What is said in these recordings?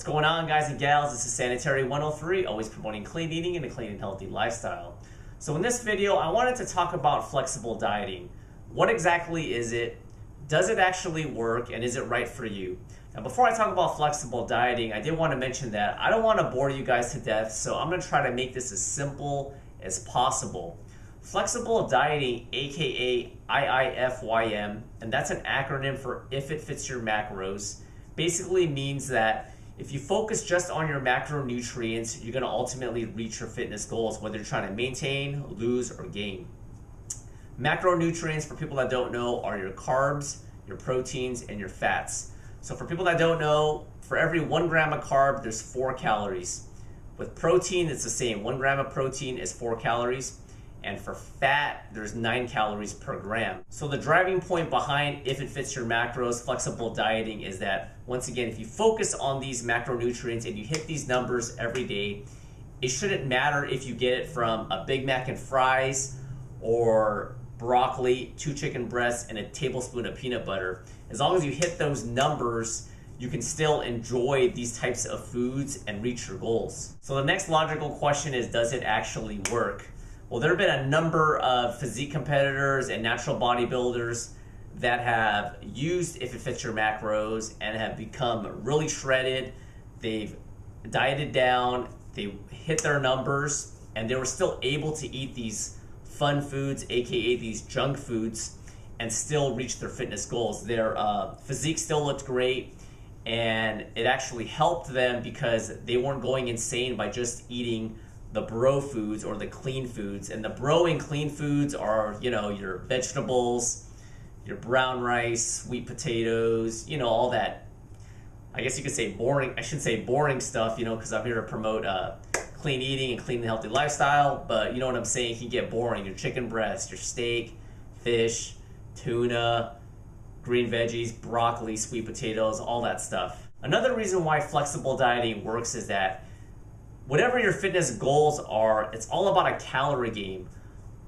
going on, guys and gals? This is Sanitary 103, always promoting clean eating and a clean and healthy lifestyle. So in this video, I wanted to talk about flexible dieting. What exactly is it? Does it actually work? And is it right for you? Now, before I talk about flexible dieting, I did want to mention that I don't want to bore you guys to death, so I'm going to try to make this as simple as possible. Flexible dieting, aka IIFYM, and that's an acronym for If It Fits Your Macros, basically means that if you focus just on your macronutrients, you're going to ultimately reach your fitness goals, whether you're trying to maintain, lose, or gain. Macronutrients, for people that don't know, are your carbs, your proteins, and your fats. So for people that don't know, for every 1 gram of carb, there's 4 calories. With protein, it's the same. 1 gram of protein is 4 calories. And for fat, there's 9 calories per gram. So the driving point behind If It Fits Your Macros, flexible dieting, is that, once again, if you focus on these macronutrients and you hit these numbers every day, it shouldn't matter if you get it from a Big Mac and fries or broccoli, 2 chicken breasts, and a tablespoon of peanut butter. As long as you hit those numbers, you can still enjoy these types of foods and reach your goals. So the next logical question is, does it actually work? Well, there have been a number of physique competitors and natural bodybuilders that have used If It Fits Your Macros and have become really shredded. They've dieted down, they hit their numbers, and they were still able to eat these fun foods, aka these junk foods, and still reach their fitness goals. Their physique still looked great, and it actually helped them because they weren't going insane by just eating the bro foods or the clean foods. And the bro and clean foods are, your vegetables, your brown rice, sweet potatoes, all that, I guess you could say boring, I shouldn't say boring stuff, because I'm here to promote clean eating and clean and healthy lifestyle, but you know what I'm saying, it can get boring. Your chicken breast, your steak, fish, tuna, green veggies, broccoli, sweet potatoes, all that stuff. Another reason why flexible dieting works is that whatever your fitness goals are, it's all about a calorie game.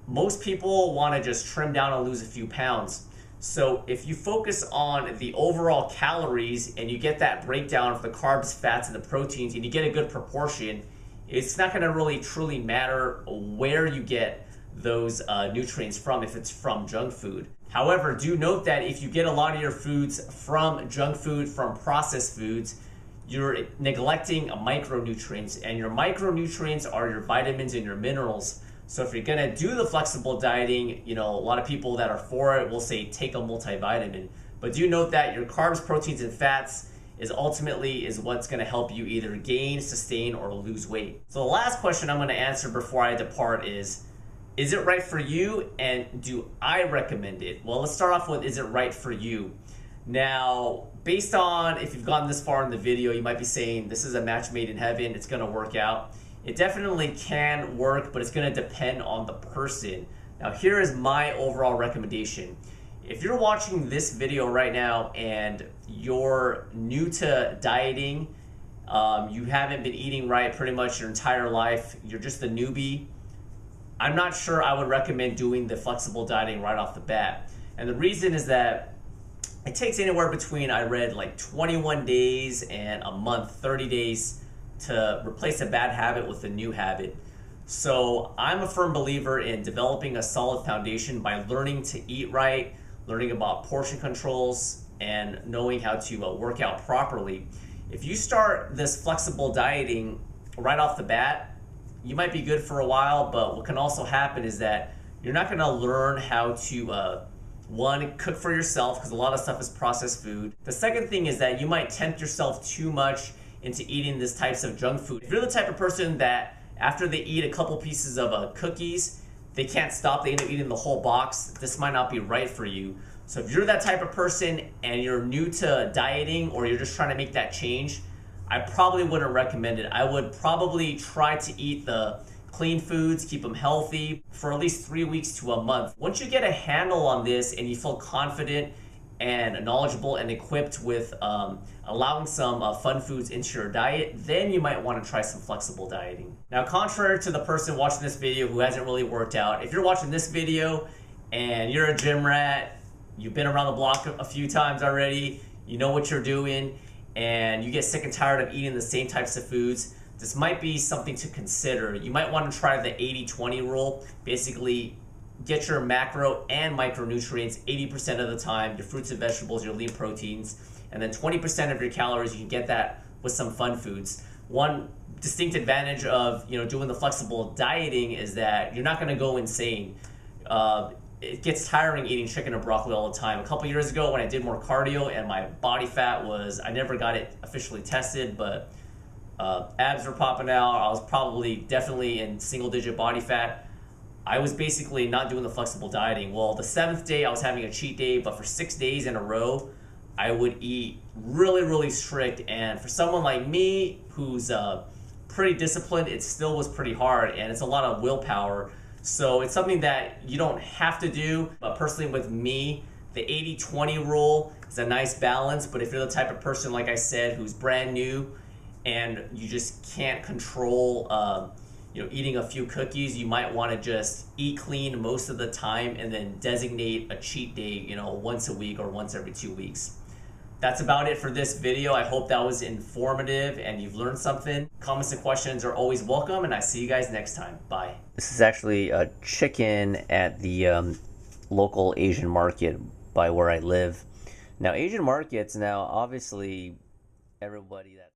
Most people want to just trim down and lose a few pounds. So if you focus on the overall calories and you get that breakdown of the carbs, fats, and the proteins, and you get a good proportion, it's not going to really truly matter where you get those nutrients from if it's from junk food. However, do note that if you get a lot of your foods from junk food, from processed foods, you're neglecting micronutrients, and your micronutrients are your vitamins and your minerals. So if you're gonna do the flexible dieting, a lot of people that are for it will say take a multivitamin, but do note that your carbs, proteins, and fats is ultimately what's gonna help you either gain, sustain, or lose weight. So the last question I'm gonna answer before I depart is it right for you, and do I recommend it? Well, let's start off with, is it right for you? Now, based on, if you've gotten this far in the video, you might be saying this is a match made in heaven, it's gonna work out. It definitely can work, but it's gonna depend on the person. Now, here is my overall recommendation. If you're watching this video right now and you're new to dieting, you haven't been eating right pretty much your entire life, you're just a newbie, I'm not sure I would recommend doing the flexible dieting right off the bat. And the reason is that it takes anywhere between, I read, like 21 days and a month, 30 days to replace a bad habit with a new habit. So I'm a firm believer in developing a solid foundation by learning to eat right, learning about portion controls, and knowing how to work out properly. If you start this flexible dieting right off the bat, you might be good for a while, but what can also happen is that you're not gonna learn how to one, cook for yourself, because a lot of stuff is processed food. The second thing is that you might tempt yourself too much into eating these types of junk food. If you're the type of person that after they eat a couple pieces of cookies, they can't stop, they end up eating the whole box, this might not be right for you. So if you're that type of person and you're new to dieting, or you're just trying to make that change, I probably wouldn't recommend it. I would probably try to eat the clean foods, keep them healthy for at least 3 weeks to a month. Once you get a handle on this and you feel confident and knowledgeable and equipped with allowing some fun foods into your diet, then you might want to try some flexible dieting. Now, contrary to the person watching this video who hasn't really worked out, if you're watching this video and you're a gym rat, you've been around the block a few times already, you know what you're doing, and you get sick and tired of eating the same types of foods, this might be something to consider. You might want to try the 80-20 rule. Basically, get your macro and micronutrients 80% of the time, your fruits and vegetables, your lean proteins, and then 20% of your calories, you can get that with some fun foods. One distinct advantage of doing the flexible dieting is that you're not going to go insane. It gets tiring eating chicken or broccoli all the time. A couple years ago when I did more cardio and my body fat was, I never got it officially tested, but abs were popping out. I was definitely in single-digit body fat. I was basically not doing the flexible dieting. Well, the 7th day I was having a cheat day, but for 6 days in a row, I would eat really, really strict. And for someone like me who's pretty disciplined, it still was pretty hard, and it's a lot of willpower. So it's something that you don't have to do. But personally with me, the 80-20 rule is a nice balance. But if you're the type of person, like I said, who's brand new and you just can't control eating a few cookies, you might want to just eat clean most of the time and then designate a cheat day, once a week or once every 2 weeks. That's about it for this video. I hope that was informative and you've learned something. Comments and questions are always welcome, and I see you guys next time. Bye. This is actually a chicken at the local Asian market by where I live. Now, Asian markets, obviously everybody that